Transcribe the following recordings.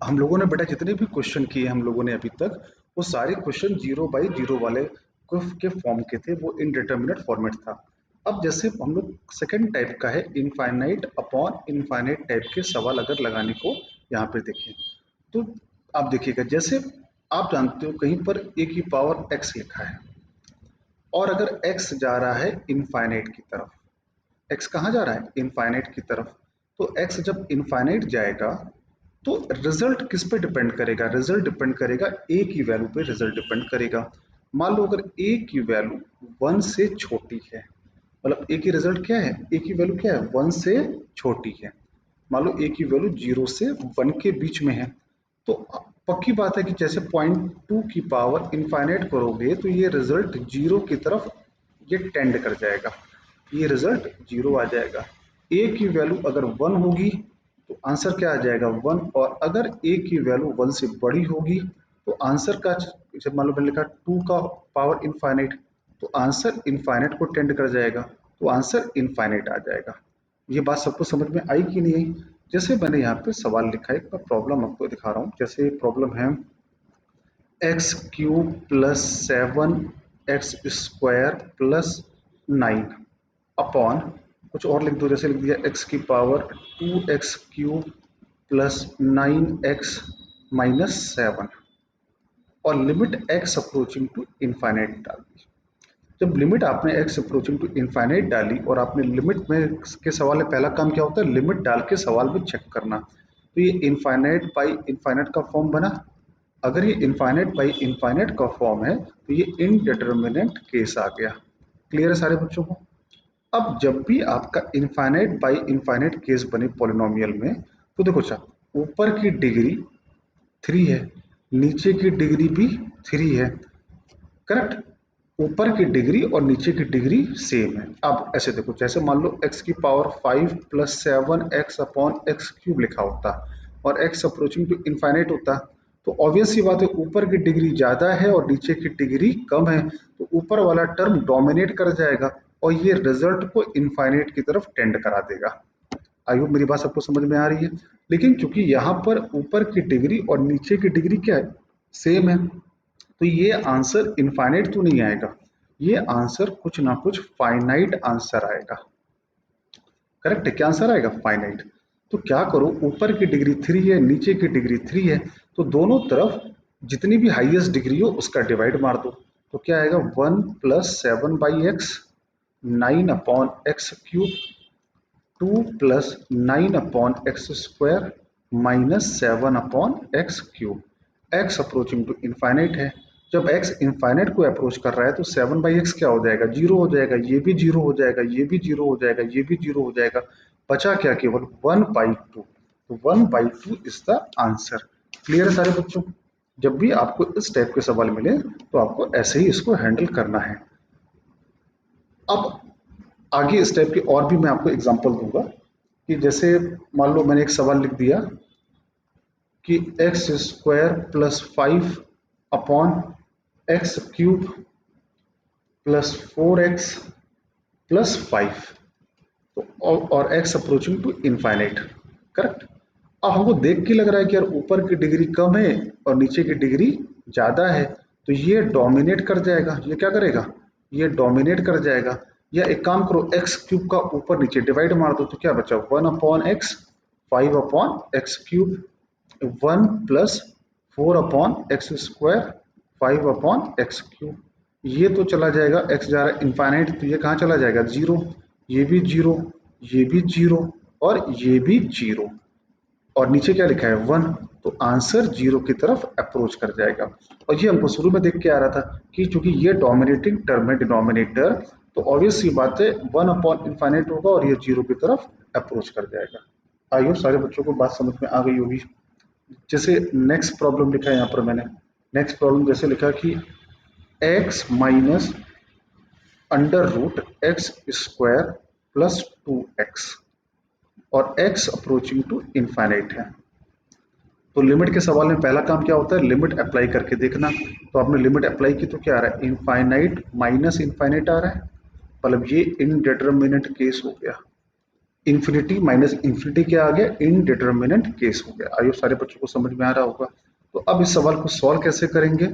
हम लोगों ने बेटा जितने भी क्वेश्चन किए हम लोगों ने अभी तक, वो सारे क्वेश्चन 0 by 0 वाले के फॉर्म के थे, वो इनडिटर्मिनेट फॉर्मेट था। अब जैसे हम लोग सेकंड टाइप का है, इनफाइनाइट अपॉन इनफाइनाइट टाइप के सवाल अगर लगाने को यहाँ पे देखें, तो आप देखिएगा, जैसे आप जानते हो कहीं पर ए की पावर एक्स लिखा है, और अगर एक्स जा रहा है इनफाइनाइट की तरफ, एक्स कहाँ जा रहा है, इनफाइनाइट की तरफ, तो एक्स जब इनफाइनाइट जाएगा तो रिजल्ट किस पे डिपेंड करेगा, रिजल्ट डिपेंड करेगा ए की वैल्यू पे, रिजल्ट डिपेंड करेगा। मान लो अगर ए की वैल्यू 1 से छोटी है, मतलब ए की रिजल्ट क्या है, ए की वैल्यू क्या है, 1 से छोटी है, मान लो ए की वैल्यू 0 से 1 के बीच में है, तो पक्की बात है कि जैसे 0.2 की पावर इनफाइनाइट करोगे तो ये रिजल्ट जीरो की तरफ ये टेंड कर जाएगा, ये रिजल्ट जीरो आ जाएगा। ए की वैल्यू अगर 1 होगी तो आंसर क्या आ जाएगा, 1, और अगर ए की वैल्यू 1 से बड़ी होगी तो आंसर का, जब मान लो मैंने लिखा 2 का पावर इनफाइनाइट, तो आंसर इनफाइनाइट को टेंड कर जाएगा, तो आंसर इनफाइनाइट आ जाएगा। ये बात सबको समझ में आई कि नहीं आई? जैसे मैंने यहाँ पे सवाल लिखा है, एक मैं प्रॉब्लम आपको दिखा रहा हूँ। जैसे प्रॉब्लम है x cube plus 7 x square plus 9 upon, कुछ और लिख दो, जैसे लिख दिया एक्स की पावर 2x³ प्लस 9x-7, और limit x approaching to infinite डाल दी। जब लिमिट आपने एक्स अप्रोचिंग टू इनफाइनाइट डाली, और आपने लिमिट में के सवाल में पहला काम क्या होता है, लिमिट डाल के सवाल में चेक करना, तो ये इनफाइनाइट बाई इनफाइनाइट का फॉर्म बना। अगर ये इनफाइनाइट बाई इनफाइनाइट का फॉर्म है तो ये इनडिटर्मिनेंट केस आ गया। क्लियर है सारे बच्चों को? अब जब भी आपका इनफाइनाइट बाई इनफाइनाइट केस बने पॉलिनोमियल में, तो देखो अच्छा, ऊपर की डिग्री 3 है, नीचे की डिग्री भी 3 है, करेक्ट? ऊपर की डिग्री और नीचे की डिग्री सेम है। अब ऐसे देखो, जैसे मान लो x की पावर 5 प्लस 7x/x³ लिखा होता, और x अप्रोचिंग टू इनफाइनाइट होता, तो ऑब्वियस सी बात है, ऊपर की डिग्री ज्यादा है और नीचे की डिग्री कम है, तो ऊपर वाला टर्म डोमिनेट कर जाएगा और ये रिजल्ट को इनफाइनाइट की तरफ टेंड करा देगा। आई होप मेरी बात सबको समझ में आ रही है। लेकिन चूंकि यहाँ पर ऊपर की डिग्री और नीचे की डिग्री क्या है, सेम है, तो ये आंसर इनफाइनाइट तो नहीं आएगा, ये आंसर कुछ ना कुछ फाइनाइट आंसर आएगा। करेक्ट है, क्या आंसर आएगा, फाइनाइट। तो क्या करो, ऊपर की डिग्री 3 है, नीचे की डिग्री 3 है, तो दोनों तरफ जितनी भी हाईएस्ट डिग्री हो उसका डिवाइड मार दो, तो क्या आएगा, 1 plus 7/x, 9/x³ 2 plus 9/x² minus 7/x³। X approaching to infinite है, जब एक्स इनफाइनाइट को अप्रोच कर रहा है तो 7/x क्या हो जाएगा, जीरो हो जाएगा, ये भी जीरो हो जाएगा, ये भी जीरो हो जाएगा, ये भी जीरो हो जाएगा, बचा क्या, केवल 1/2। तो 1/2 इज द आंसर। क्लियर है सारे बच्चों? जब भी आपको इस टाइप के सवाल मिले तो आपको ऐसे ही इसको हैंडल करना है। अब आगे इस टाइप के और भी मैं आपको एग्जांपल दूंगा, कि जैसे मान लो मैंने एक सवाल लिख दिया कि x² + 5/x³ + 4x + 5, तो और x approaching to infinite, correct? अब हमको देख के लग रहा है कि यार ऊपर की डिग्री कम है और नीचे की डिग्री ज्यादा है, तो ये डोमिनेट कर जाएगा, ये क्या करेगा, ये डोमिनेट कर जाएगा। या एक काम करो, x³ का ऊपर नीचे डिवाइड मार दो, तो क्या बचा, 1/x, 5/x³, 1 plus 4/x², 5/x³। ये तो चला जाएगा, x जा रहा है इनफाइनाइट, तो ये कहाँ चला जाएगा, जीरो, ये भी जीरो, ये भी जीरो, और ये भी जीरो, और नीचे क्या लिखा है, 1, तो आंसर जीरो की तरफ अप्रोच कर जाएगा। और ये हमको शुरू में देख के आ रहा था कि चूंकि ये डोमिनेटिंग टर्म है, डिनोमिनेटर, तो ऑब्वियस सी बात है 1/इनफाइनाइट होगा और ये जीरो की तरफ अप्रोच कर जाएगा। आई होप सारे बच्चों को बात समझ में आ गई होगी। जैसे नेक्स्ट प्रॉब्लम लिखा है यहाँ पर मैंने, नेक्स्ट प्रॉब्लम जैसे लिखा कि x minus √x² plus 2x, और x अप्रोचिंग टू इनफाइनाइट है। तो लिमिट के सवाल में पहला काम क्या होता है, लिमिट अप्लाई करके देखना। तो आपने लिमिट अप्लाई की तो क्या आ रहा है, इनफाइनाइट माइनस इनफाइनाइट आ रहा है, मतलब ये इनडिटर्मिनेट केस हो गया। इन्फिनिटी माइनस इन्फिनिटी क्या आ गया, इनडिटर्मिनेंट केस हो गया। आइए सारे बच्चों को समझ में आ रहा होगा। तो अब इस सवाल को सॉल्व कैसे करेंगे?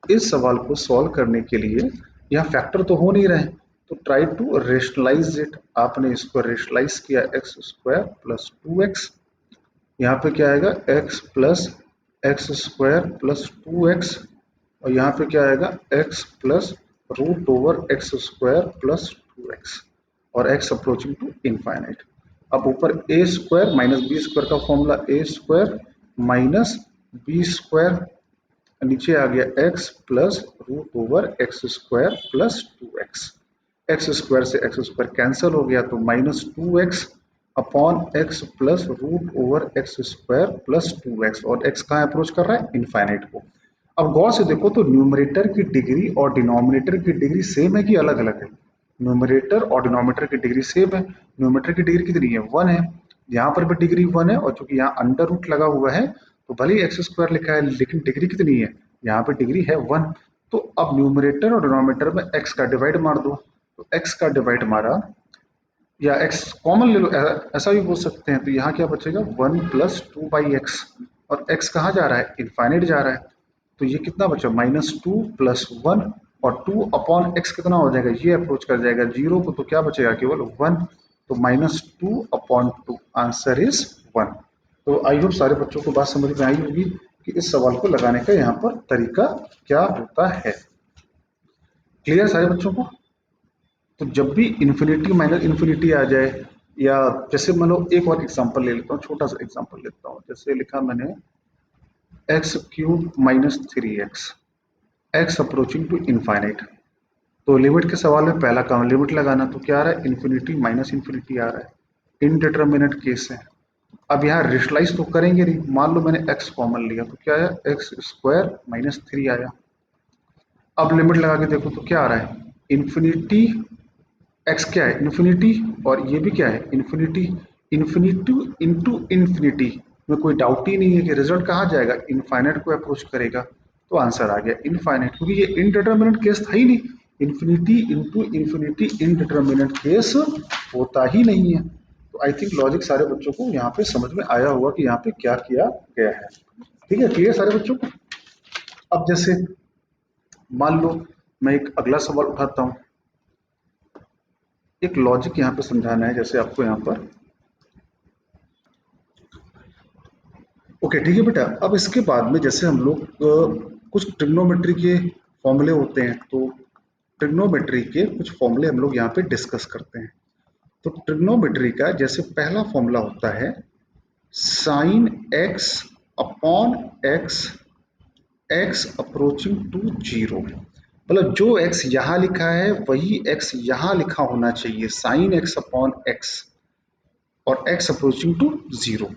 इस सवाल को सॉल्व करने के लिए यहाँ फैक्टर तो हो नहीं रहे, तो ट्राई टू रेशनलाइज इट। आपने इसको रेशनलाइज किया, एक्स स्क्वायर प्लस 2x, यहाँ पे क्या आएगा, x plus x square plus 2x, और यहाँ पे क्या आएगा, x plus root over x square plus 2x, और x अप्रोचिंग टू इनफाइनाइट। अब ऊपर a square minus b square का formula, a square minus b square, नीचे आ गया x plus root over x square plus 2x। X square से x square cancel हो गया, तो minus 2x upon x plus root over x square plus 2x, और x कहाँ approach कर रहा है, इनफाइनाइट को। अब गौर से देखो तो न्यूमरेटर की डिग्री और डिनोमिनेटर की डिग्री सेम है कि अलग अलग है? न्यूमरेटर और डिनोमिनेटर की डिग्री सेम है। न्यूमरेटर की डिग्री कितनी है, 1 है। यहाँ पर भी डिग्री 1 है, और चूंकि यहाँ अंडर रूट लगा हुआ है तो भले ही एक्स स्क्वायर लिखा है लेकिन डिग्री कितनी है, यहाँ पे डिग्री है 1। तो अब न्यूमरेटर और डिनोमिनेटर में एक्स का डिवाइड मार दो, तो एक्स का डिवाइड मारा, या एक्स कॉमन ले लो, ऐसा भी बोल सकते हैं। तो यहाँ क्या बचेगा, 1 प्लस 2/x, और एक्स कहाँ जा रहा है, इनफाइनाइट जा रहा है। तो ये कितना बचा, माइनस 2 प्लस 1, और 2 अपॉन एक्स कितना हो जाएगा, ये अप्रोच कर जाएगा 0 को, तो क्या बचेगा, केवल 1। तो माइनस 2/2, आंसर इज 1। तो आई होप सारे बच्चों को बात समझ में आई होगी कि इस सवाल को लगाने का यहाँ पर तरीका क्या होता है। क्लियर सारे बच्चों को? तो जब भी इन्फिनिटी माइनस इन्फिनिटी आ जाए, या जैसे मान लो एक और एग्जांपल ले लेता हूँ, छोटा सा एग्जांपल लेता हूँ, जैसे लिखा मैंने x cube minus 3x, x approaching to infinite. तो लिमिट के सवाल में पहला काम लिमिट लगाना, तो क्या आ रहा है, इन्फिनिटी माइनस इन्फिनिटी आ रहा है, इनडिटर्मिनेट केस है। अब यहाँ रेशनलाइज तो करेंगे नहीं, मान लो मैंने x कॉमन लिया, तो क्या आया, एक्स स्क्वायर माइनस 3 आया। अब लिमिट लगा के देखो तो क्या आ रहा है, इन्फिनिटी, एक्स क्या है, इन्फिनिटी, और ये भी क्या है, इन्फिनिटी। इन्फिनिटी इंटू इन्फिनिटी में कोई डाउट ही नहीं है कि रिजल्ट कहाँ जाएगा, इनफाइनाइट को अप्रोच करेगा। तो आंसर आ गया इनफाइनाइट, क्योंकि ये इनडिटर्मिनेट केस था ही नहीं। Infinity into infinity indeterminate case होता ही नहीं है। तो आई थिंक लॉजिक सारे बच्चों को यहाँ पे समझ में आया होगा कि यहाँ पे क्या किया गया है। ठीक है, क्लियर सारे बच्चों को? अब जैसे मान लो मैं एक अगला सवाल उठाता हूँ, एक लॉजिक यहाँ पे समझाना है, जैसे आपको यहाँ पर, ओके ठीक है बेटा। अब इसके बाद में जैसे हम लोग कुछ ट्रिग्नोमेट्री के फॉर्मूले होते हैं, तो ट्रिग्नोमेट्री के कुछ फॉर्मूले हम लोग यहाँ पे डिस्कस करते हैं। तो ट्रिग्नोमेट्री का जैसे पहला फॉर्मूला होता है sine x upon x, x approaching to 0। मतलब जो एक्स यहाँ लिखा है वही एक्स यहाँ लिखा होना चाहिए, साइन एक्स अपॉन एक्स और एक्स अप्रोचिंग टू 0।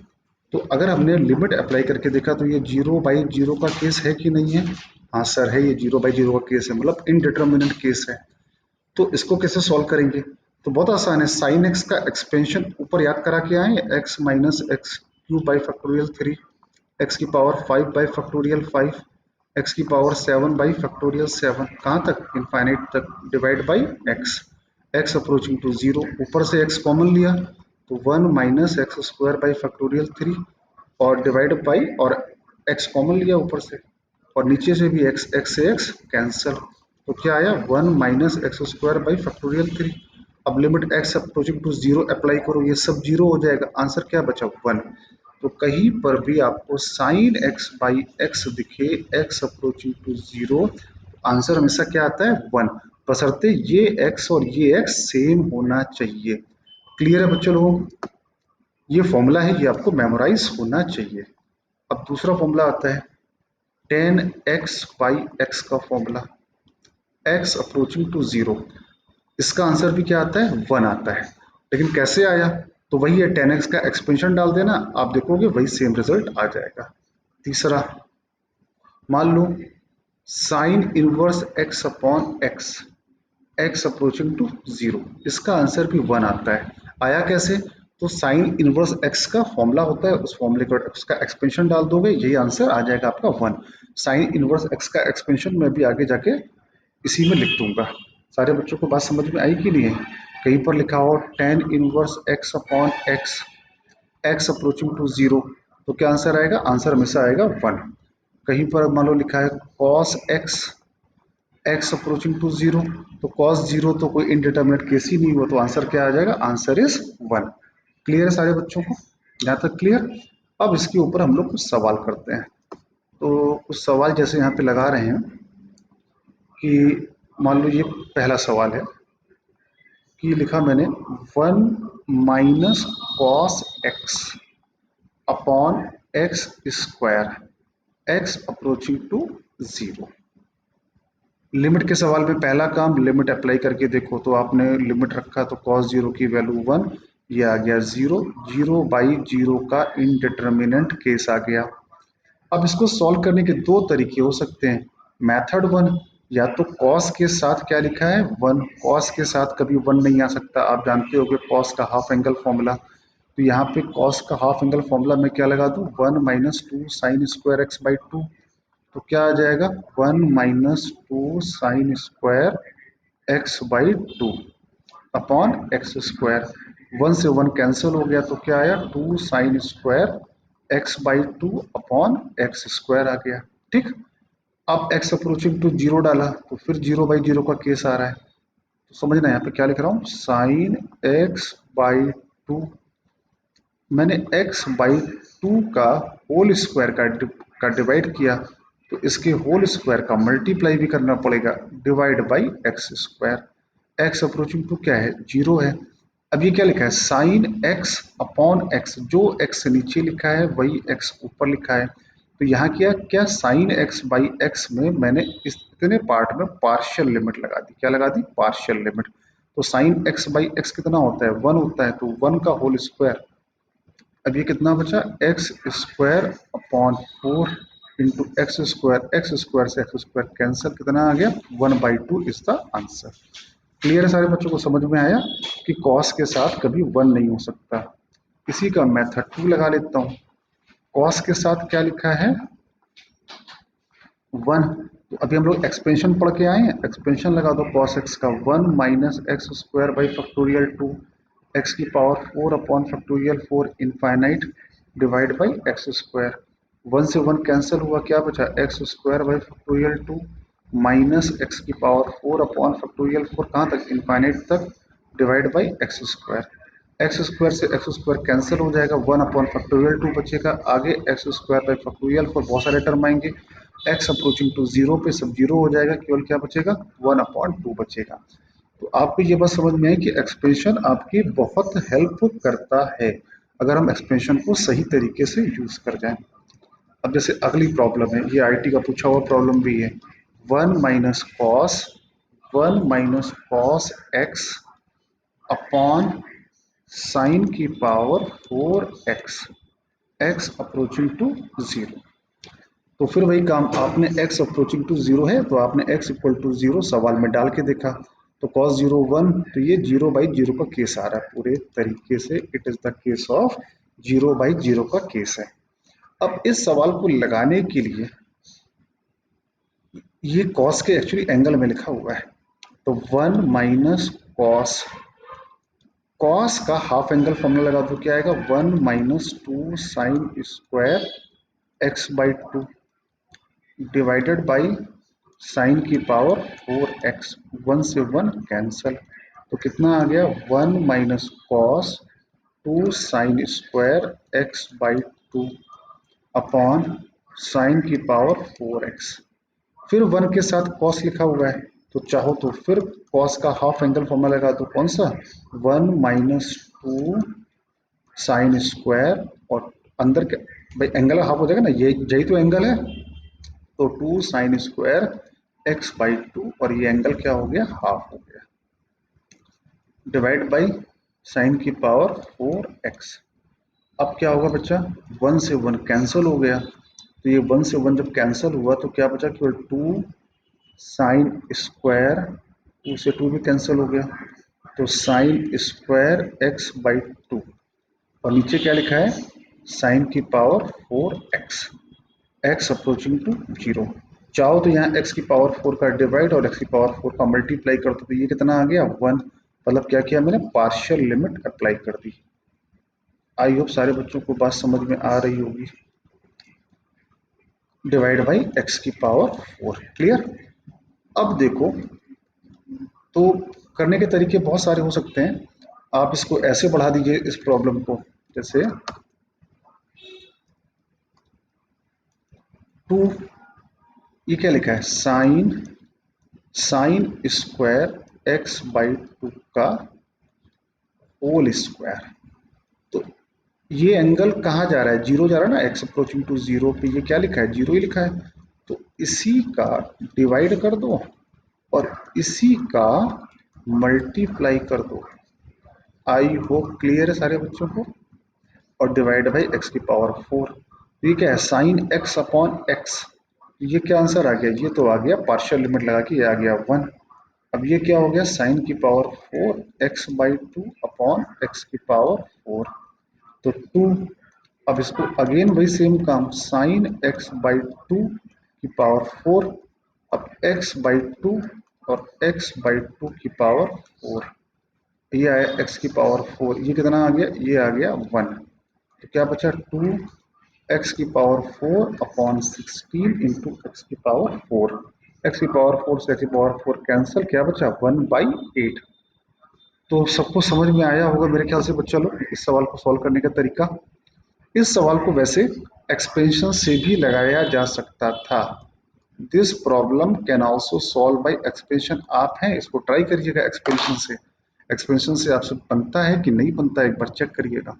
तो अगर हमने लिमिट अप्लाई करके देखा तो ये 0/0 का केस है कि नहीं है? हाँ सर है, ये 0/0 का केस है, मतलब इनडिटर्मिनेंट केस है। तो इसको कैसे सॉल्व करेंगे? तो बहुत आसान है, साइन एक्स का एक्सपेंशन ऊपर याद करा के आए, x minus x cube by factorial 3, x की पावर 5 बाई फैक्टोरियल 5, एक्स की पावर 7 बाई फैक्टोरियल 7, कहाँ तक, इनफाइनाइट तक, divide by x, x approaching to 0, ऊपर से एक्स कॉमन लिया तो 1 minus x square by factorial 3, और डिवाइड बाई, और एक्स कॉमन लिया ऊपर से, और नीचे से भी एक्स, एक्स से एक्स कैंसल, तो क्या आया, 1 minus x square by factorial 3। अब limit x approaching to 0 apply करो, ये सब 0 हो जाएगा, आंसर क्या बचा, 1। तो कहीं पर भी आपको साइन एक्स बाई एक्स दिखे, एक्स अप्रोचिंग टू 0, आंसर हमेशा क्या आता है, 1, बशर्ते ये एक्स और ये एक्स सेम होना चाहिए। क्लियर है बच्चों लोगों? ये फॉर्मूला है, ये आपको मेमोराइज होना चाहिए। अब दूसरा फॉर्मूला आता है टेन एक्स बाई एक्स का फॉर्मूला, एक्स अप्रोचिंग टू 0, इसका आंसर भी क्या आता है, 1 आता है। लेकिन कैसे आया? तो वही है, 10x का एक्सपेंशन डाल देना, आप देखोगे वही सेम रिजल्ट आ जाएगा। तीसरा, मान लो sine inverse x upon x, x approaching to 0, इसका आंसर भी 1 आता है। आया कैसे? तो साइन इनवर्स एक्स का फॉर्मूला होता है, उस फॉर्मूले को उसका एक्सपेंशन डाल दोगे, यही आंसर आ जाएगा आपका 1। साइन इनवर्स एक्स का एक्सपेंशन मैं भी आगे जाके इसी में लिख दूंगा। सारे बच्चों को बात समझ में आई कि नहीं है? कहीं पर लिखा हो tan inverse x upon x, x approaching to zero, तो क्या आंसर आएगा? आंसर हमेशा आएगा 1। कहीं पर मान लो लिखा है cos x, x approaching to zero, तो कॉस जीरो तो कोई इनडिटर्मिनेट केस ही नहीं हुआ, तो आंसर क्या आ जाएगा? Answer is 1। क्लियर है सारे बच्चों को? यहाँ तक क्लियर? अब इसके ऊपर हम लोग कुछ सवाल करते हैं। तो कुछ सवाल जैसे यहाँ पे लगा रहे हैं कि मान लो ये पहला सवाल है कि लिखा मैंने 1 minus cos x upon x square, x approaching to zero. Limit के सवाल में पहला काम लिमिट अप्लाई करके देखो, तो आपने लिमिट रखा तो cos जीरो की वैल्यू 1, ये आ गया 0, 0/0 का इनडिटर्मिनेंट केस आ गया। अब इसको सॉल्व करने के दो तरीके हो सकते हैं। मेथड 1, या तो cos के साथ क्या लिखा है 1, cos के साथ कभी 1 नहीं आ सकता, आप जानते हो कि cos का हाफ एंगल फॉर्मूला। तो यहाँ पे cos का हाफ एंगल फॉर्मूला में क्या लगा दूं 1 minus two sign square x by to, तो क्या आ जाएगा 1 minus two sign square x by two upon x square. 1 से 1 कैंसिल हो गया, तो क्या आया 2 sine square x by two upon x square आ गया। ठीक, अब एक्स अप्रोचिंग टू जीरो डाला तो फिर 0/0 का केस आ रहा है, तो समझना यहाँ पे क्या लिख रहा हूँ, साइन एक्स बाई टू, मैंने x बाई टू का होल स्क्वायर का डिवाइड किया, तो इसके होल स्क्वायर का मल्टीप्लाई भी करना पड़ेगा, divide by x square. X approaching to क्या है 0 है। अब ये क्या लिखा है साइन x अपॉन एक्स, जो x नीचे लिखा है वही x ऊपर लिखा है, तो यहाँ क्या क्या साइन x बाई एक्स में मैंने इस इतने पार्ट में पार्शियल लिमिट लगा दी। क्या लगा दी? Partial limit. तो साइन x बाई एक्स कितना होता है 1 होता है, तो 1 का होल स्क्वायर। अब ये कितना बचा x square upon 4 into x square से एक्स स्क्वायर कैंसिल, कितना आ गया 1/2 इज द आंसर। क्लियर है सारे बच्चों को? समझ में आया कि कॉस के साथ कभी 1 नहीं हो सकता। इसी का मेथड 2 लगा लेता हूँ। कॉस के साथ क्या लिखा है 1, तो अभी हम लोग एक्सपेंशन पढ़ के आए हैं, एक्सपेंशन लगा दो कॉस एक्स का 1 minus x square by factorial 2, x की power 4 upon factorial 4 infinite divide by x square. 1 से 1 कैंसिल हुआ, क्या बचा x square by factorial 2 minus x की पावर 4 अपॉन फैक्टोरियल 4 कहाँ तक? इनफाइनाइट तक, divide by x square. X square से एक्स स्क्वायर कैंसिल हो जाएगा, 1 अपॉन फैक्टोरियल 2 बचेगा, आगे एक्स स्क्वायर बाई फैक्टोरियल 4 बहुत सारे टर्म आएंगे, एक्स अप्रोचिंग टू जीरो पे सब जीरो हो जाएगा, केवल क्या बचेगा 1/2 बचेगा। तो आपको ये बात समझ में है कि एक्सपेंशन आपकी बहुत हेल्प करता है अगर हम एक्सपेंशन को सही तरीके से यूज कर जाएं। अब जैसे अगली प्रॉब्लम है, ये आईटी का पूछा हुआ प्रॉब्लम भी है, 1 minus cos x upon sine की power 4x, x approaching to zero. तो फिर वही काम, आपने x अप्रोचिंग टू जीरो है तो आपने x इक्वल टू जीरो सवाल में डाल के देखा, तो cos जीरो 1, तो ये 0/0 का केस आ रहा है पूरे तरीके से, it is the case of 0/0 का केस है। अब इस सवाल को लगाने के लिए ये cos के एक्चुअली एंगल में लिखा हुआ है, तो 1 माइनस कॉस, कॉस का हाफ एंगल फॉर्मूला लगा दो, क्या आएगा 1 minus two sign square x by two divided by sine की पावर 4x, 1 से 1 कैंसल, तो कितना आ गया 1 minus cos 2 sine square x by two upon sine की पावर 4x। फिर 1 के साथ कॉस लिखा हुआ है, तो चाहो तो फिर कॉस का हाफ एंगल फॉर्मूला लगा दो, कौन सा 1 माइनस टू साइन स्क्वायर, और अंदर के भाई एंगल हाफ हो जाएगा ना, ये यही तो एंगल है, तो 2 sine square x by two, और ये एंगल क्या हो गया हाफ हो गया, डिवाइड बाई साइन की पावर 4x। अब क्या होगा बच्चा 1 से 1 कैंसिल हो गया, तो ये 1 से 1 जब कैंसिल हुआ तो क्या बचा केवल 2 साइन स्क्वायर, 2 से 2 भी कैंसिल हो गया, तो sine square x by two, और नीचे क्या लिखा है साइन की power 4x, x approaching to zero. चाहो तो यहाँ एक्स की पावर 4 का डिवाइड और एक्स की पावर 4 का मल्टीप्लाई कर दो, तो ये कितना आ गया 1, मतलब क्या किया मैंने, पार्शियल लिमिट अप्लाई कर दी। आई होप सारे बच्चों को बात समझ में आ रही होगी। डिवाइड बाई एक्स की पावर 4, क्लियर। अब देखो, तो करने के तरीके बहुत सारे हो सकते हैं। आप इसको ऐसे बढ़ा दीजिए इस प्रॉब्लम को, जैसे 2, ये क्या लिखा है, sine sine square x by 2 का होल स्क्वायर। तो ये एंगल कहाँ जा रहा है, जीरो जा रहा है ना, एक्स अप्रोचिंग टू जीरो पे, ये क्या लिखा है, जीरो ही लिखा है। तो इसी का डिवाइड कर दो और इसी का मल्टीप्लाई कर दो। आई होप क्लियर है सारे बच्चों को। और डिवाइड बाई एक्स की पावर 4, ये क्या है, साइन एक्स अपॉन एक्स। ये क्या आंसर आ गया, ये तो आ गया पार्शियल लिमिट लगा के, ये आ गया 1। अब ये क्या हो गया, साइन की power 4 x by 2 upon x की पावर 4, तो 2। अब इसको अगेन वही सेम काम, साइन एक्स बाई 2 की पावर 4, अब एक्स बाई 2 और एक्स बाई 2 की पावर 4, ये आया एक्स की पावर 4, ये कितना आ गया, ये आ गया 1। तो क्या बचा, 2 एक्स की पावर 4 अपॉन 16 इंटू एक्स की पावर 4। एक्स की पावर 4 से एक्स की पावर 4 कैंसिल, क्या बचा 1/8। तो सबको समझ में आया होगा मेरे ख्याल से बच्चा लोग इस सवाल को सॉल्व करने का तरीका। इस सवाल को वैसे एक्सपेंशन से भी लगाया जा सकता था। This problem can also solve by expansion. आप हैं, इसको ट्राई करिएगा एक्सपेंशन से। एक्सपेंशन से आपसे बनता है कि नहीं बनता है, एक बार चेक करिएगा।